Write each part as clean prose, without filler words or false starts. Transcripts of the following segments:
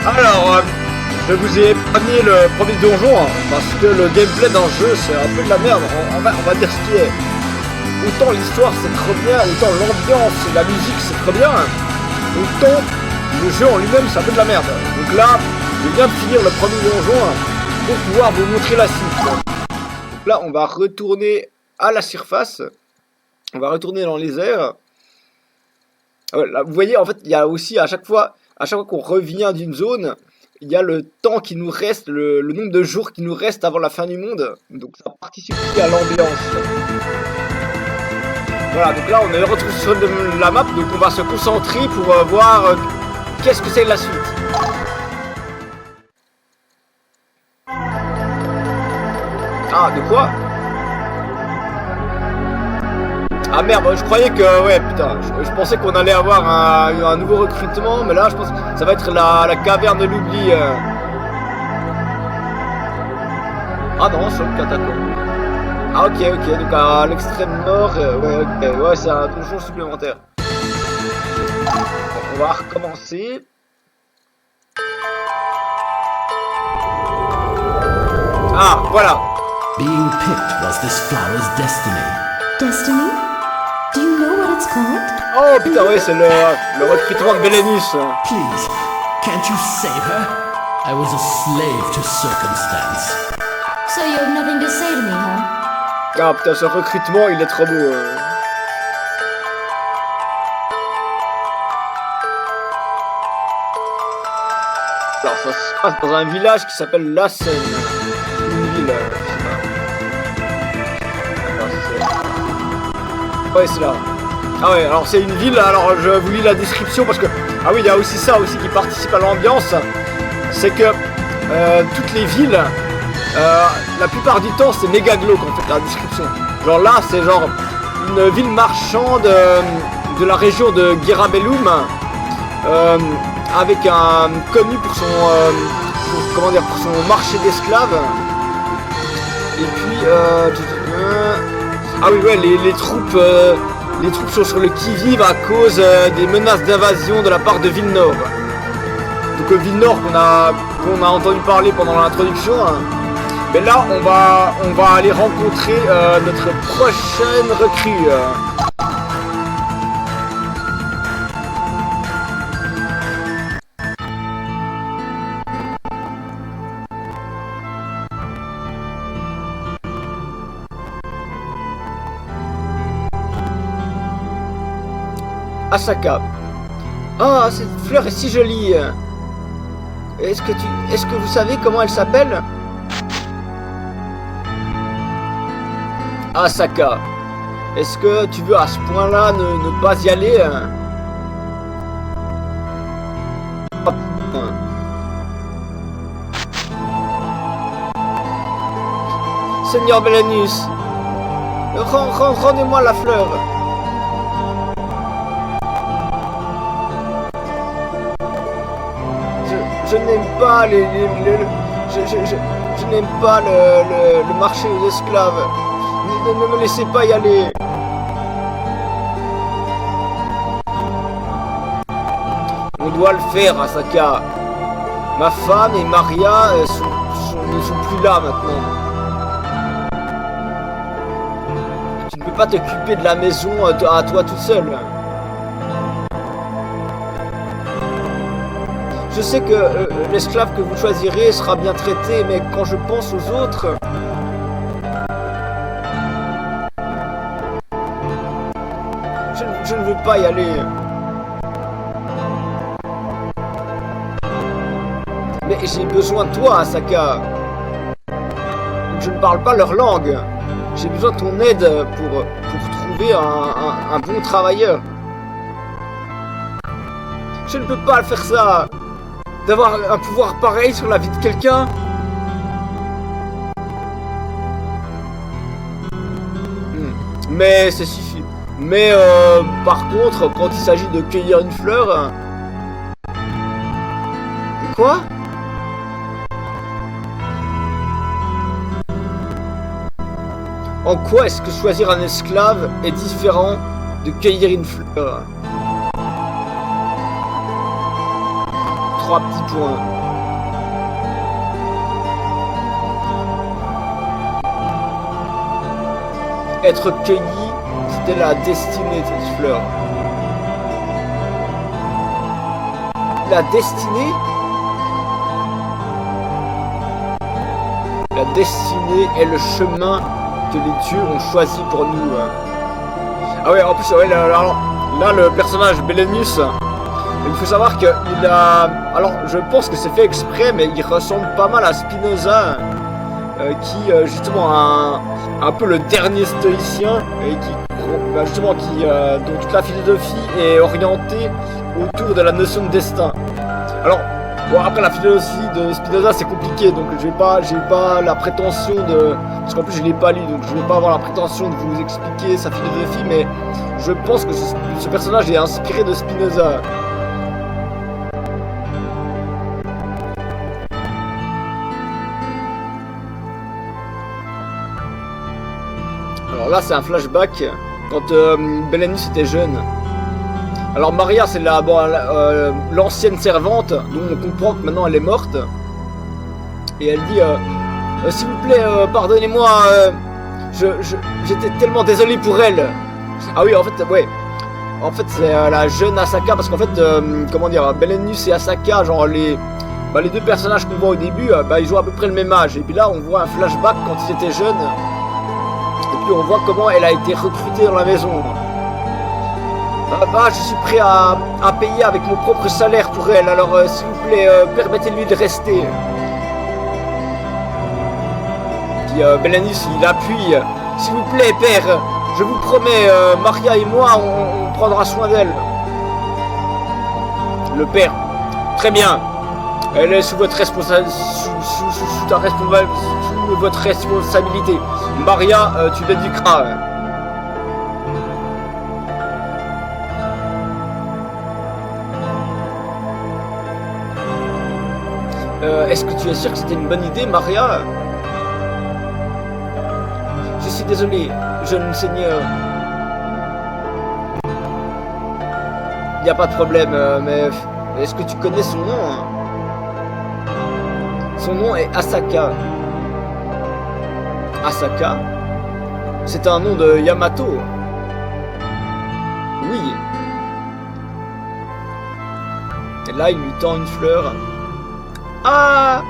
Alors, je vous ai épargné le premier donjon hein, parce que le gameplay dans le jeu c'est un peu de la merde. On va dire ce qui est. Autant l'histoire c'est trop bien, autant l'ambiance et la musique c'est trop bien, autant le jeu en lui-même c'est un peu de la merde. Donc là, je viens de finir le premier donjon pour pouvoir vous montrer la suite. Donc là, on va retourner à la surface, on va retourner dans les airs. Là, vous voyez, en fait, il y a aussi à chaque fois qu'on revient d'une zone, il y a le temps qui nous reste, le nombre de jours qui nous reste avant la fin du monde. Donc ça participe aussi à l'ambiance. Voilà, donc là on est retrouvé sur la map, donc on va se concentrer pour voir qu'est-ce que c'est la suite. Ah, de quoi? Ah merde, je croyais que... Ouais, putain, je pensais qu'on allait avoir un nouveau recrutement, mais là je pense que ça va être la caverne de l'oubli. Ah non, sur le catacombe. Ah ok, donc à l'extrême nord, ouais, c'est un donjon supplémentaire. Bon, on va recommencer. Ah, voilà. Being picked was this flower's destiny. Destiny? Do you know what it's called? Oh putain, ouais, c'est le recrutement de Bélénice. Please, can't you save her? I was a slave to circumstance. So you have nothing to say to me, huh? Ah putain, ce recrutement, il est trop beau. Alors, ça se passe dans un village qui s'appelle Lassen. Une ville, je sais pas. Ouais, c'est là. Ah ouais, alors c'est une ville, alors je vous lis la description parce que... Ah oui, il y a aussi ça aussi qui participe à l'ambiance. C'est que toutes les villes... la plupart du temps c'est méga glauque en fait la description. Genre là c'est genre une ville marchande de la région de Girabellum avec un connu pour son pour son marché d'esclaves. Et puis ah oui ouais les troupes sont sur le qui-vive à cause des menaces d'invasion de la part de Villenor. Donc Villenor qu'on a entendu parler pendant l'introduction. Mais là, on va aller rencontrer notre prochaine recrue. Asaka. Ah, cette fleur est si jolie. Est-ce que vous savez comment elle s'appelle? Asaka, est-ce que tu veux à ce point-là ne pas y aller? Seigneur Bélénice, rendez-moi la fleur. Je n'aime pas je n'aime pas le marché aux esclaves. Ne me laissez pas y aller. On doit le faire, Asaka. Ma femme et Maria ne sont plus là maintenant. Tu ne peux pas t'occuper de la maison à toi tout seul. Je sais que l'esclave que vous choisirez sera bien traité, mais quand je pense aux autres... Je ne veux pas y aller. Mais j'ai besoin de toi, Asaka. Je ne parle pas leur langue. J'ai besoin de ton aide pour trouver un bon travailleur. Je ne peux pas faire ça. D'avoir un pouvoir pareil sur la vie de quelqu'un. Mais c'est suffit. Mais par contre, quand il s'agit de cueillir une fleur... Quoi? En quoi est-ce que choisir un esclave est différent de cueillir une fleur? 3 petits points. Être cueilli, c'était la destinée de cette fleur. La destinée? La destinée est le chemin que les dieux ont choisi pour nous. Ah ouais, en plus, ouais, là le personnage Belenus, il faut savoir qu'il a... Alors, je pense que c'est fait exprès, mais il ressemble pas mal à Spinoza, qui justement un peu le dernier stoïcien, et qui justement dont toute la philosophie est orientée autour de la notion de destin. Alors, bon, après la philosophie de Spinoza c'est compliqué, donc j'ai pas la prétention de... Parce qu'en plus je l'ai pas lu, donc je vais pas avoir la prétention de vous expliquer sa philosophie, mais je pense que ce personnage est inspiré de Spinoza. Alors là c'est un flashback quand Belenus était jeune. Alors Maria c'est l'ancienne servante dont on comprend que maintenant elle est morte. Et elle dit s'il vous plaît pardonnez-moi, j'étais tellement désolé pour elle. Ah oui en fait ouais. En fait c'est la jeune Asaka parce qu'en fait comment dire, Belenus et Asaka genre les deux personnages qu'on voit au début ils ont à peu près le même âge. Et puis là on voit un flashback quand ils étaient jeunes. Et puis on voit comment elle a été recrutée dans la maison. Je suis prêt à payer avec mon propre salaire pour elle, alors s'il vous plaît, permettez-lui de rester. Puis Belenus, il appuie. S'il vous plaît, père, je vous promets, Maria et moi, on prendra soin d'elle. Le père, très bien. Elle est sous votre responsabilité. Maria, tu l'éduqueras. Est-ce que tu es sûr que c'était une bonne idée, Maria? Je suis désolé, jeune seigneur. Il n'y a pas de problème, mais est-ce que tu connais son nom? Son nom est Asaka. Asaka? C'est un nom de Yamato. Oui. Et là, il lui tend une fleur. Ah!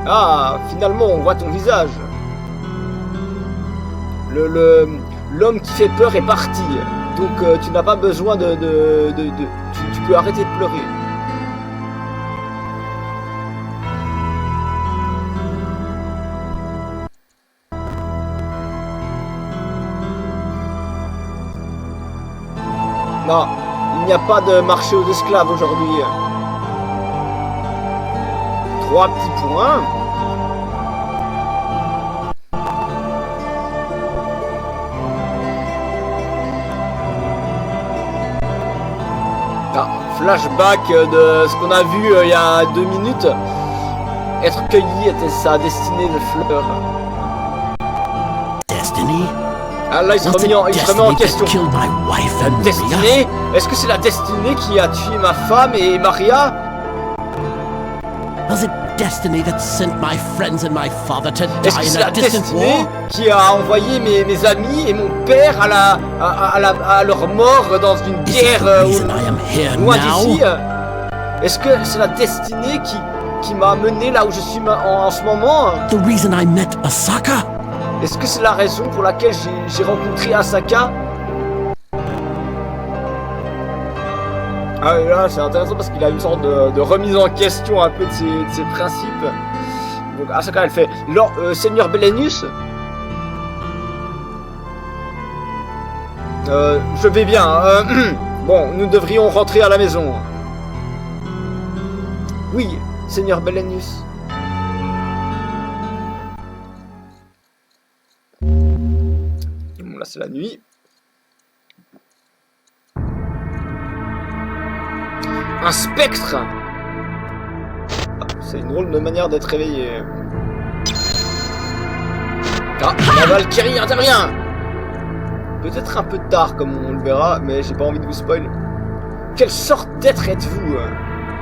Ah, finalement, on voit ton visage. L'homme qui fait peur est parti. Donc, tu n'as pas besoin tu peux arrêter de pleurer. Non, il n'y a pas de marché aux esclaves aujourd'hui. 3 petits points. Ah, flashback de ce qu'on a vu il y a 2 minutes. Être cueilli était sa destinée de fleurs. Destiny? Ah là, il se remet en question. La destinée? Est-ce que c'est la destinée qui a tué ma femme et Maria? Was it destiny that sent my friends and my father to Est-ce que die c'est in la a distant destinée war? qui a envoyé mes amis et mon père à leur mort dans une Is it guerre the reason I am here loin now? d'ici? Est-ce que c'est la destinée qui m'a mené là où je suis en ce moment? The reason I met Asaka? Est-ce que c'est la raison pour laquelle j'ai rencontré Asaka? Ah et là c'est intéressant parce qu'il a une sorte de remise en question un peu de ses principes. Donc Asaka elle fait Seigneur Belenus, je vais bien. Bon, nous devrions rentrer à la maison. Oui, Seigneur Belenus. Bon là c'est la nuit. Un spectre! Ah, c'est une drôle de manière d'être réveillé. Ah, la Valkyrie intervient! Peut-être un peu tard comme on le verra, mais j'ai pas envie de vous spoil. Quelle sorte d'être êtes-vous?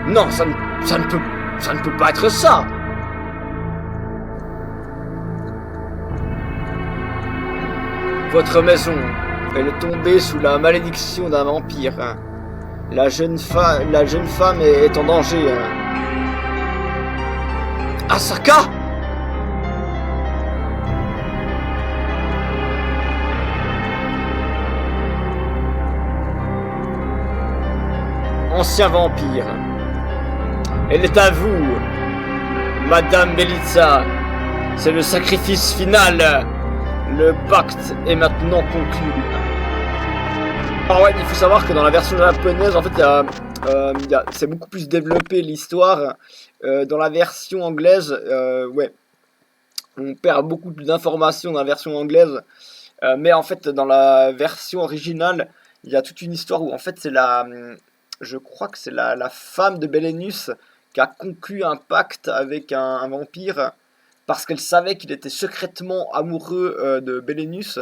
Non, ça ne peut pas être ça. Votre maison, elle est tombée sous la malédiction d'un vampire. La jeune femme est en danger. Asaka? Ancien vampire. Elle est à vous, Madame Belitza. C'est le sacrifice final. Le pacte est maintenant conclu. Alors ouais, il faut savoir que dans la version japonaise, en fait, c'est beaucoup plus développé l'histoire. Dans la version anglaise, ouais, on perd beaucoup plus d'informations dans la version anglaise. Mais en fait, dans la version originale, il y a toute une histoire où en fait c'est je crois que c'est la femme de Belenus qui a conclu un pacte avec un vampire parce qu'elle savait qu'il était secrètement amoureux de Belenus.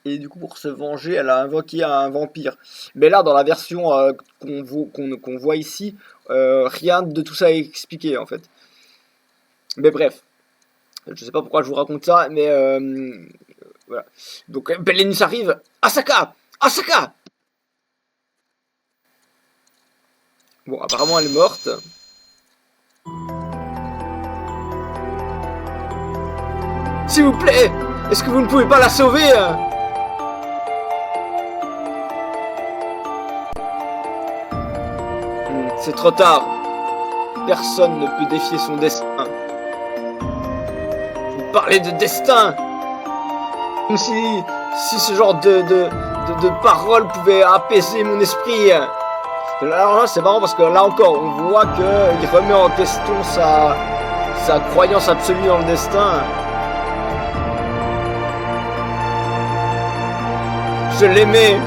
Et du coup, pour se venger, elle a invoqué un vampire. Mais là, dans la version qu'on voit ici, rien de tout ça est expliqué en fait. Mais bref, je sais pas pourquoi je vous raconte ça, mais voilà. Donc Belenus arrive. Asaka! Asaka! Bon, apparemment elle est morte. S'il vous plaît, est-ce que vous ne pouvez pas la sauver? C'est trop tard. Personne ne peut défier son destin. Vous parlez de destin, comme si ce genre de paroles pouvait apaiser mon esprit. Alors là, c'est marrant parce que là encore, on voit qu'il remet en question sa croyance absolue dans le destin. Je l'aimais.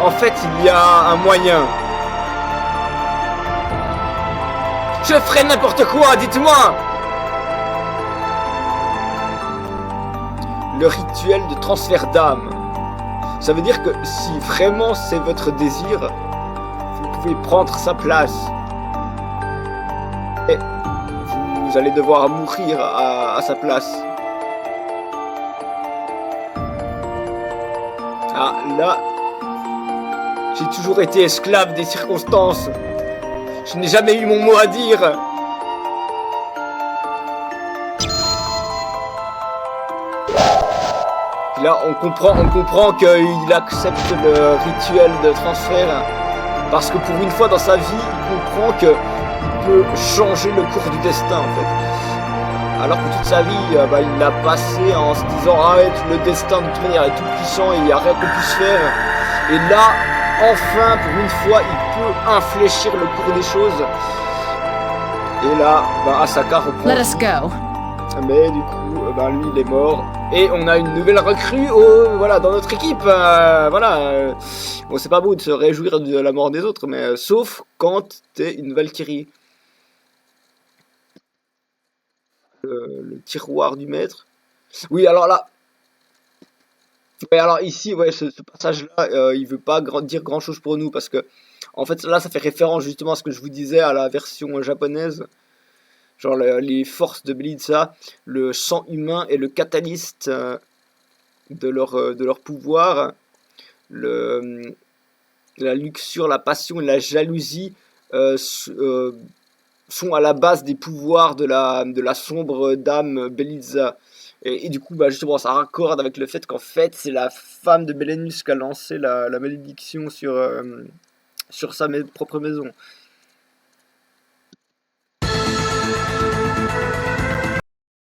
En fait, il y a un moyen. Je ferai n'importe quoi, dites-moi. Le rituel de transfert d'âme. Ça veut dire que si vraiment c'est votre désir, vous pouvez prendre sa place. Et vous allez devoir mourir à sa place. Ah, là, j'ai toujours été esclave des circonstances. Je n'ai jamais eu mon mot à dire. Là, on comprend qu'il accepte le rituel de transfert parce que pour une fois dans sa vie, il comprend qu'il peut changer le cours du destin en fait. Alors que toute sa vie, il l'a passé en se disant le destin de toute manière est tout puissant et il n'y a rien qu'on puisse faire. Et là, enfin, pour une fois, il peut infléchir le cours des choses. Et là, Asaka reprend. Let us go. Mais du coup, lui, il est mort. Et on a une nouvelle recrue voilà, dans notre équipe. Bon, c'est pas beau de se réjouir de la mort des autres, mais sauf quand t'es une Valkyrie. Le tiroir du maître. Oui, alors là. Ouais, alors ici, ouais, ce passage-là, il veut pas dire grand-chose pour nous parce que, en fait, là, ça fait référence justement à ce que je vous disais à la version japonaise. Genre les forces de Belitza, le sang humain est le catalyste de leur pouvoir. La luxure, la passion et la jalousie sont à la base des pouvoirs de la sombre dame Belitza. Et du coup, justement, ça raccorde avec le fait qu'en fait, c'est la femme de Belenus qui a lancé la malédiction sur sa propre maison.